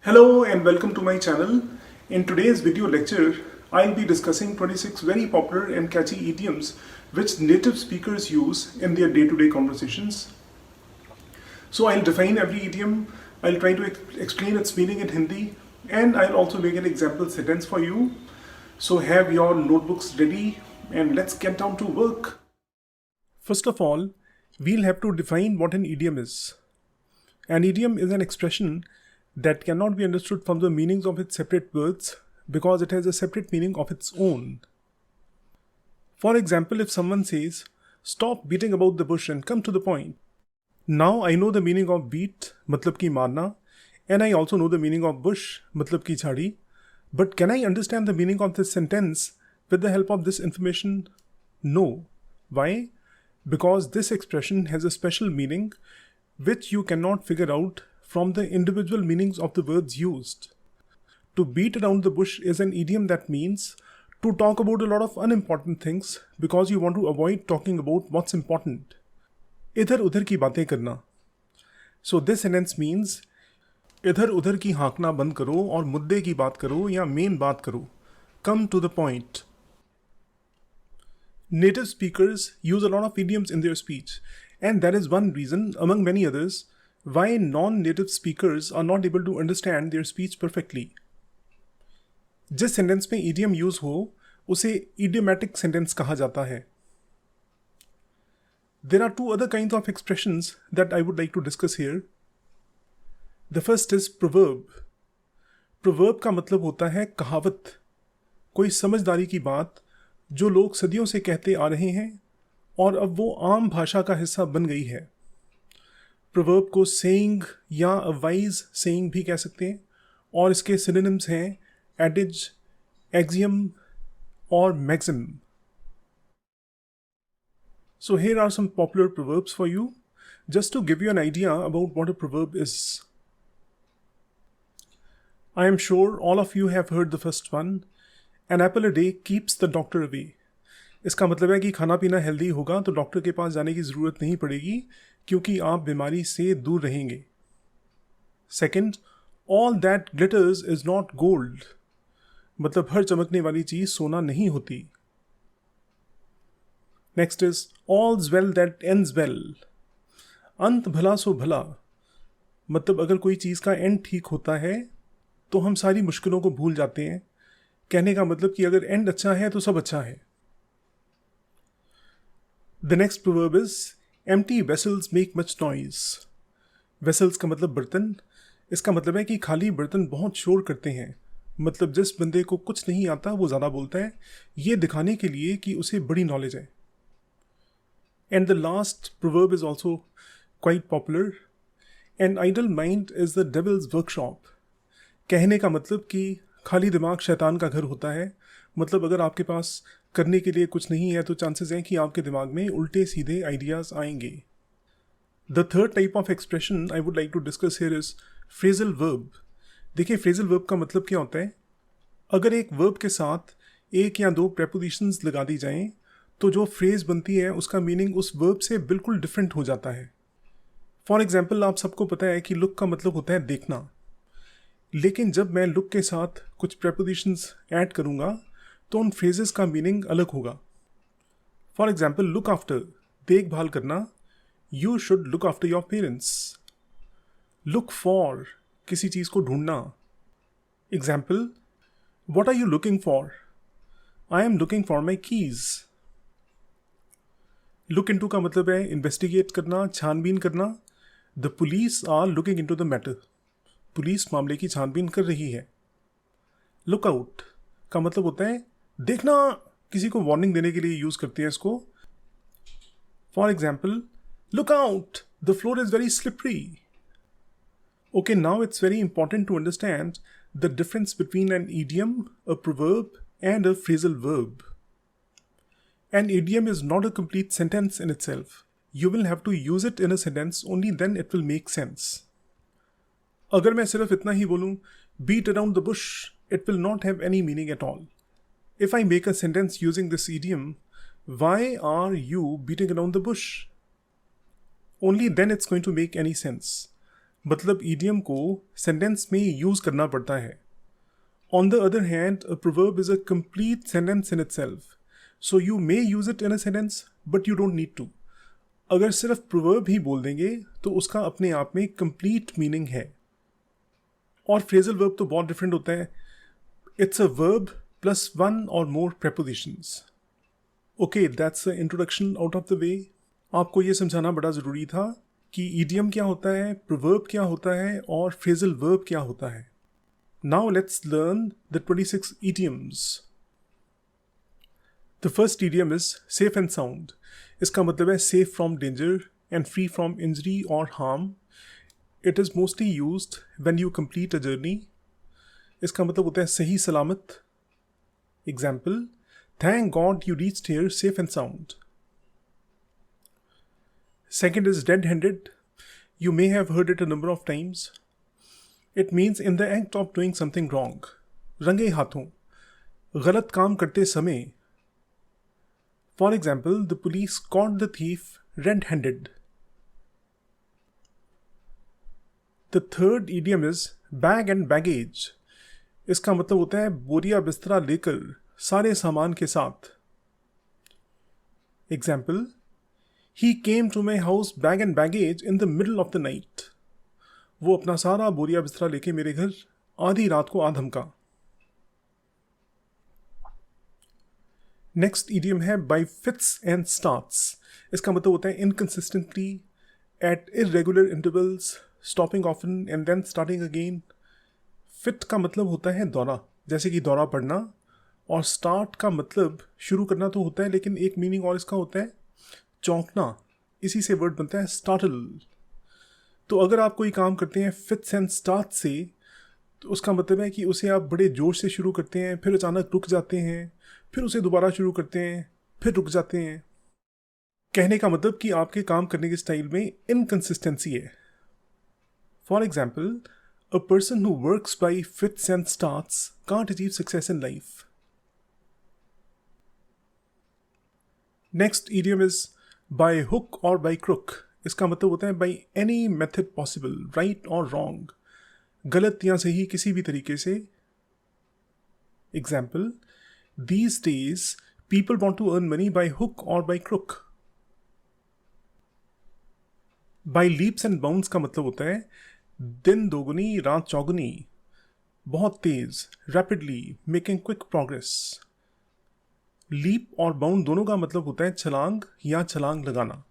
Hello and welcome to my channel. In today's video lecture, I'll be discussing 26 very popular and catchy idioms which native speakers use in their day-to-day conversations. So I'll define every idiom, I'll try to explain its meaning in Hindi, and I'll also make an example sentence for you. So have your notebooks ready and let's get down to work. First of all, we'll have to define what an idiom is. An idiom is an expression that cannot be understood from the meanings of its separate words because it has a separate meaning of its own. For example, if someone says, "Stop beating about the bush and come to the point." Now I know the meaning of beat, matlab ki marna, and I also know the meaning of bush, matlab ki chhadi. But can I understand the meaning of this sentence with the help of this information? No. Why? Because this expression has a special meaning which you cannot figure out from the individual meanings of the words used. To beat around the bush is an idiom that means to talk about a lot of unimportant things because you want to avoid talking about what's important. इधर उधर की बातें करना. So this sentence means इधर उधर की हाँकना बंद करो और मुद्दे की बात करो या मेन बात करो. Come to the point. Native speakers use a lot of idioms in their speech, and that is one reason, among many others, why non-native speakers are not able to understand their speech perfectly. जिस sentence में idiom use हो उसे idiomatic sentence कहा जाता है. There are two other kinds of expressions that I would like to discuss here. The first is proverb. Proverb का मतलब होता है कहावत, कोई समझदारी की बात जो लोग सदियों से कहते आ रहे हैं और अब वो आम भाषा का हिस्सा बन गई है. प्रोवर्ब को सेइंग या अ वाइज सेइंग भी कह सकते हैं और इसके सिनोनिम्स हैं एडिज, एक्सियम और maxim. So here are some popular proverbs for you, just to give you an idea about what a proverb is. I am sure all of you have heard the first one. An apple a day keeps the doctor away. इसका मतलब है कि खाना पीना healthy होगा तो doctor के पास जाने की ज़रूरत नहीं पड़ेगी क्योंकि आप बीमारी से दूर रहेंगे. Second, all that glitters is not gold. मतलब हर चमकने वाली चीज़ सोना नहीं होती. Next is all's well that ends well. अंत भला सो भला. मतलब अगर कोई चीज़ का एंड ठीक होता है तो हम सारी मुश्किलों को भूल जाते हैं. कहने का मतलब कि अगर एंड अच्छा है तो सब अच्छा है. The next proverb is empty vessels make much noise. Vessels का मतलब बर्तन. इसका मतलब है कि खाली बर्तन बहुत शोर करते हैं. मतलब जिस बंदे को कुछ नहीं आता वो ज़्यादा बोलता है, ये दिखाने के लिए कि उसे बड़ी नॉलेज है. And the last proverb is also quite popular. An idle mind is the devil's workshop. कहने का मतलब कि खाली दिमाग शैतान का घर होता है. मतलब अगर आपके पास करने के लिए कुछ नहीं है तो चांसेस हैं कि आपके दिमाग में उल्टे सीधे आइडियाज़ आएंगे. The third type of expression I would like to discuss here is phrasal verb. देखिए, फ्रेजल वर्ब का मतलब क्या होता है. अगर एक वर्ब के साथ एक या दो प्रेपोजिशंस लगा दी जाएं तो जो फ्रेज बनती है उसका मीनिंग उस वर्ब से बिल्कुल डिफरेंट हो जाता है. फॉर एग्जाम्पल, आप सबको पता है कि लुक का मतलब होता है देखना, लेकिन जब मैं लुक के साथ कुछ प्रेपोजिशंस ऐड करूँगा तो उन फ्रेजेस का मीनिंग अलग होगा. फॉर एग्जाम्पल, लुक आफ्टर, देखभाल करना. You should look after your parents. Look for, किसी चीज़ को ढूंढना. Example, what are you looking for? I am looking for my keys. Look into का मतलब है इन्वेस्टिगेट करना, छानबीन करना. The police are looking into the matter. Police मामले की छानबीन कर रही है. लुक आउट का मतलब होता है देखना, किसी को वार्निंग देने के लिए यूज करते हैं इसको. For example, look out, the floor is very slippery. Okay, now it's very important to understand the difference between an idiom, a proverb and a phrasal verb. An idiom is not a complete sentence in itself. You will have to use it in a sentence, only then it will make sense. अगर मैं सिर्फ इतना ही बोलूं, beat around the bush, it will not have any meaning at all. If I make a sentence using this idiom, why are you beating around the bush? Only then it's going to make any sense. मतलब idiom को sentence में use करना पड़ता है. On the other hand, a proverb is a complete sentence in itself. So you may use it in a sentence, but you don't need to. अगर सिर्फ proverb ही बोल देंगे तो उसका अपने आप में complete meaning है. और phrasal verb तो बहुत different होता है. It's a verb plus one or more prepositions. Okay, that's the introduction out of the way. आपको ये समझाना बड़ा ज़रूरी था कि idiom क्या होता है, proverb क्या होता है और phrasal verb क्या होता है. Now let's learn the 26 idioms. The first idiom is safe and sound. इसका मतलब है safe from danger and free from injury or harm. It is mostly used when you complete a journey. इसका मतलब होता है सही सलामत. Example: Thank God you reached here safe and sound. Second is red-handed. You may have heard it a number of times. It means in the act of doing something wrong. रंगे हाथों, गलत काम करते समय. For example, the police caught the thief red-handed. The third idiom is bag and baggage. इसका मतलब होता है बोरिया बिस्तरा लेकर सारे सामान के साथ. Example: He came to my house bag and baggage in the middle of the night. वो अपना सारा बोरिया बिस्तरा लेके मेरे घर आधी रात को आ धमका. नेक्स्ट idiom है by fits and starts. इसका मतलब होता है inconsistently, at irregular intervals, stopping often and then starting again. fit का मतलब होता है दौरा, जैसे कि दौरा पड़ना. और start का मतलब शुरू करना तो होता है, लेकिन एक मीनिंग और इसका होता है चौंकना. इसी से वर्ड बनता है startle. तो अगर आप कोई काम करते हैं fits and starts से, तो उसका मतलब है कि उसे आप बड़े जोश से शुरू करते हैं, फिर अचानक रुक जाते हैं, फिर उसे दोबारा शुरू करते हैं, फिर रुक जाते हैं. कहने का मतलब कि आपके काम करने के स्टाइल में इनकंसिस्टेंसी है. For example, a person who works by fits and starts can't achieve success in life. Next idiom is by hook or by crook. इसका मतलब होता है by any method possible, right or wrong. गलत या सही किसी भी तरीके से. Example: These days, people want to earn money by hook or by crook. By leaps and bounds का मतलब होता है दिन दोगुनी रात चौगुनी, बहुत तेज, rapidly, making quick progress. Leap और बाउंड दोनों का मतलब होता है छलांग या छलांग लगाना.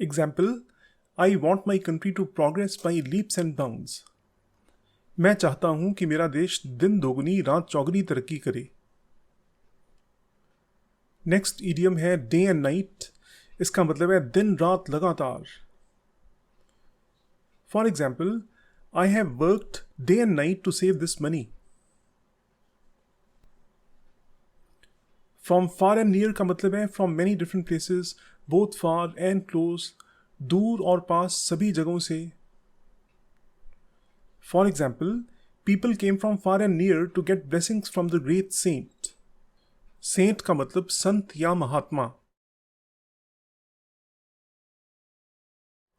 Example: I want my country to progress by leaps and bounds. मैं चाहता हूं कि मेरा देश दिन दोगुनी रात चौगुनी तरक्की करे. नेक्स्ट इडियम है डे एंड नाइट. इसका मतलब है दिन रात लगातार. For example, I have worked day and night to save this money. From far and near का मतलब है from many different places, both far and close, दूर और पास सभी जगहों से. For example, people came from far and near to get blessings from the great saint. Saint का मतलब संत या महात्मा.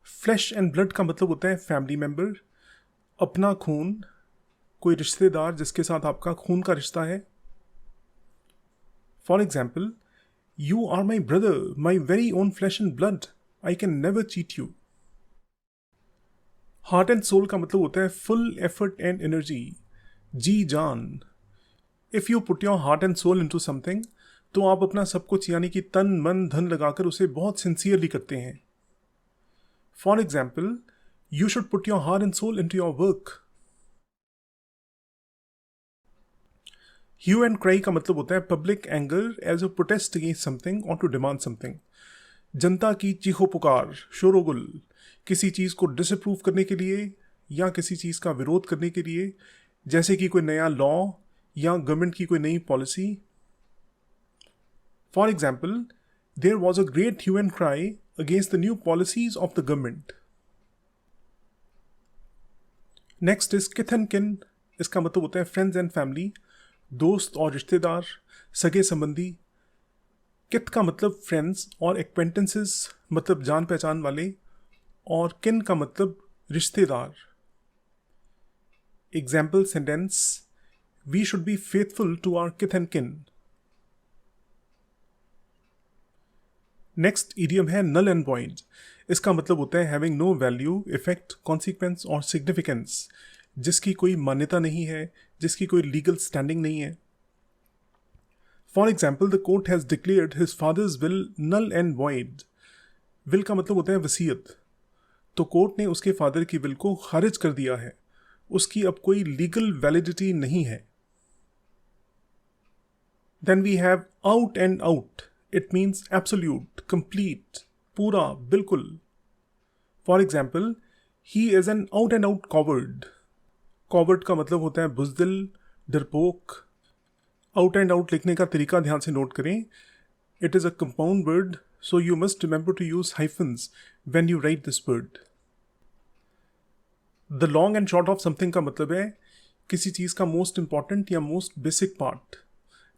फ्लैश एंड ब्लड का मतलब होता है फैमिली मेम्बर, अपना खून, कोई रिश्तेदार जिसके साथ आपका खून का रिश्ता है. For example, you are my brother, my very own flesh and blood, I can never cheat you. Heart and soul का मतलब होता है फुल एफर्ट एंड एनर्जी, जी जान. If you put your heart and soul into something, तो आप अपना सब कुछ यानी कि तन मन धन लगाकर उसे बहुत सिंसियरली करते हैं. For example, you should put your heart and soul into your work. Hue and cry का मतलब होता है public anger as a protest against something or to demand something. जनता की चीखो पुकार, शोरोगुल, किसी चीज़ को डिसअप्रूव करने के लिए या किसी चीज़ का विरोध करने के लिए, जैसे कि कोई नया लॉ या गवर्नमेंट की कोई नई policy. For example, there was a great hue and cry against the new policies of the government. Next is kith and kin. इसका मतलब होता है friends and family, दोस्त और रिश्तेदार, सगे संबंधी. किथ का मतलब friends और acquaintances मतलब जान पहचान वाले, और kin का मतलब रिश्तेदार. Example sentence: we should be faithful to our kith and kin. Next idiom है null and void. इसका मतलब होता है having no value, effect, consequence और सिग्निफिकेंस, जिसकी कोई मान्यता नहीं है, जिसकी कोई लीगल स्टैंडिंग नहीं है. For example, the court has declared his father's will null and void. Will का मतलब होता है वसीयत. तो कोर्ट ने उसके फादर की विल को खारिज कर दिया है, उसकी अब कोई लीगल वैलिडिटी नहीं है. Then we have out and out. It means absolute, complete, पूरा, बिल्कुल. For example, he is an out and out coward. Coward का मतलब होता है बुज़दिल, डरपोक. Out and out लिखने का तरीका ध्यान से नोट करें. It is a compound word, so you must remember to use hyphens when you write this word. The long and short of something का मतलब है किसी चीज़ का most important या most basic part.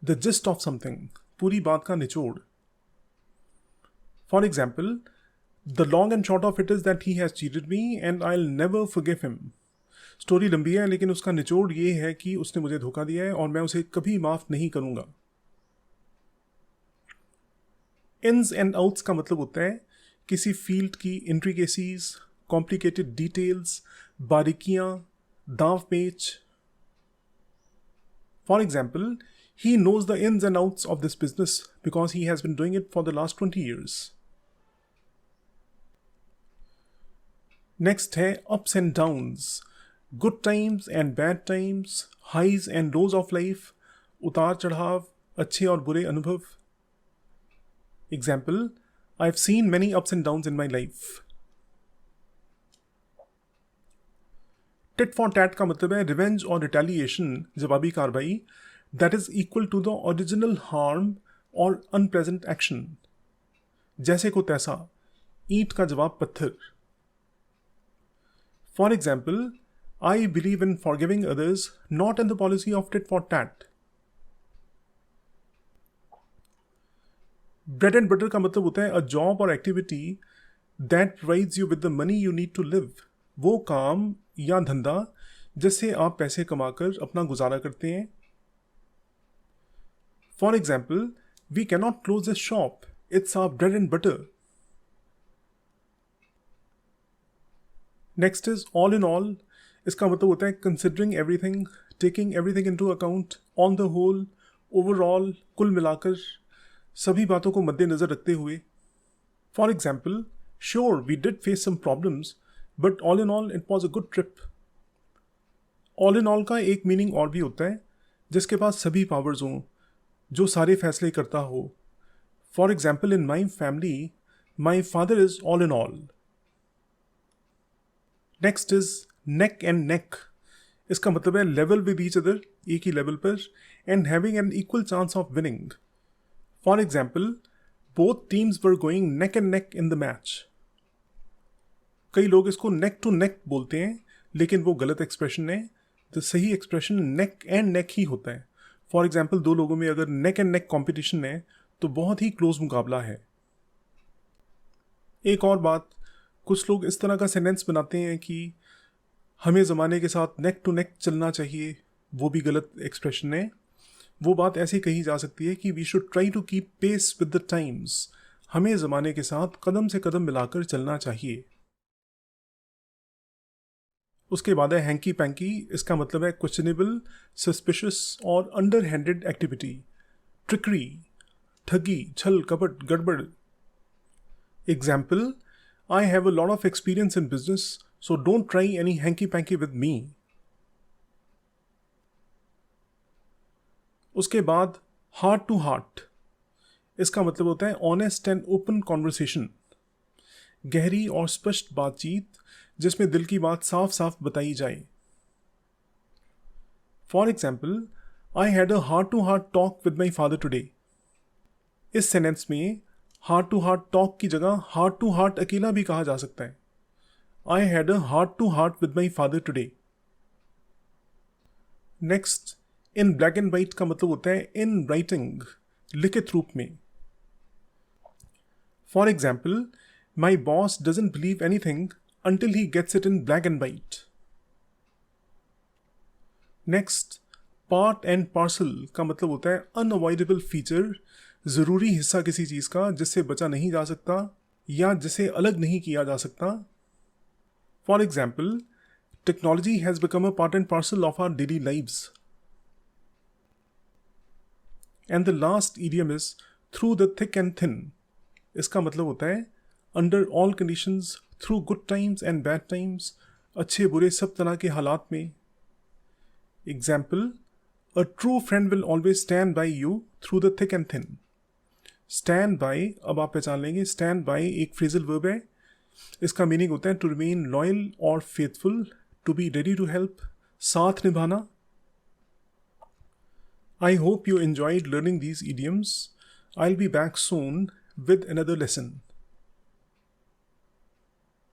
The gist of something. पूरी बात का निचोड़. For example, the long and short of it is that he has cheated me and I'll never forgive him. Story लंबी है लेकिन उसका निचोड़ ये है कि उसने मुझे धोखा दिया है और मैं उसे कभी माफ नहीं करूंगा. Ins and outs का मतलब होता है किसी फील्ड की इंट्रिकेसीज, कॉम्प्लिकेटेड डिटेल्स, बारीकियां, दांव पेच. For example, he knows the ins and outs of this business because he has been doing it for the last 20 years. Next है ups and downs. Good times and bad times, highs and lows of life, उतार चढ़ाव, अच्छे और बुरे अनुभव. Example: I've seen many ups and downs in my life. Tit for tat का मतलब है रिवेंज और रिटेलिएशन, जवाबी कार्रवाई, that is equal to the original harm or unpleasant action. जैसे को तैसा, ईंट का जवाब पत्थर. For example, I believe in forgiving others, not in the policy of tit for tat. Bread and butter का मतलब होता है a job or activity that provides you with the money you need to live. वो काम या धंधा जिससे आप पैसे कमाकर अपना गुजारा करते हैं. For example, we cannot close this shop. It's our bread and butter. Next is all in all. इसका मतलब होता है considering everything, taking everything into account, on the whole, overall, कुल मिलाकर, सभी बातों को मद्देनजर रखते हुए. For example, sure, we did face some problems, but all in all, it was a good trip. All in all का एक मीनिंग और भी होता है जिसके पास सभी पावर्स हों, जो सारे फैसले करता हो. For example, in my family my father is all in all. Next is neck and neck. इसका मतलब है लेवल विद ईच अदर, एक ही लेवल पर, and having an equal chance of winning. For example, both teams were going neck and neck in the match. कई लोग इसको neck to neck बोलते हैं लेकिन वो गलत एक्सप्रेशन है. तो सही एक्सप्रेशन नेक एंड नेक ही होता है. फॉर एग्जाम्पल, दो लोगों में अगर नेक एंड नेक कॉम्पिटिशन है तो बहुत ही क्लोज मुकाबला है. एक और बात, कुछ लोग इस तरह का सेंटेंस बनाते हैं कि हमें ज़माने के साथ नेक टू नेक चलना चाहिए. वो भी गलत एक्सप्रेशन है. वो बात ऐसे कही जा सकती है कि we should try to keep pace with the times. हमें ज़माने के साथ कदम से कदम मिलाकर चलना चाहिए. उसके बाद है हैंकी पैंकी. इसका मतलब है क्वेश्चनेबल, सस्पिशियस और अंडरहैंडेड एक्टिविटी, ट्रिकरी, ठगी, छल, कपट, गड़बड़. Example: I have a lot of experience in business, so don't try any hanky panky with me. उसके बाद हार्ट टू हार्ट. इसका मतलब होता है ऑनेस्ट एंड ओपन कॉन्वर्सेशन, गहरी और स्पष्ट बातचीत जिसमें दिल की बात साफ साफ बताई जाए. For example, I had a heart to heart talk with my father today. इस सेंटेंस में हार्ट टू हार्ट टॉक की जगह हार्ट टू हार्ट अकेला भी कहा जा सकता है. I had a heart to heart with my father today. Next, in black and white का मतलब होता है इन राइटिंग, लिखित रूप में. For example, my boss doesn't believe anything until he gets it in black and white. Next, part and parcel का मतलब होता है unavoidable feature, ज़रूरी हिस्सा किसी चीज़ का जिससे बचा नहीं जा सकता या जिसे अलग नहीं किया जा सकता. For example, technology has become a part and parcel of our daily lives. And the last idiom is through the thick and thin. इसका मतलब होता है under all conditions, through good times and bad times, अच्छे बुरे सब तरह के हालात में. Example, a true friend will always stand by you through the thick and thin. Stand by, अब आप पहचान लेंगे, stand by एक phrasal verb है. इसका मीनिंग होता है to remain loyal or faithful, to be ready to help, साथ निभाना. I hope you enjoyed learning these idioms. I'll be back soon with another lesson.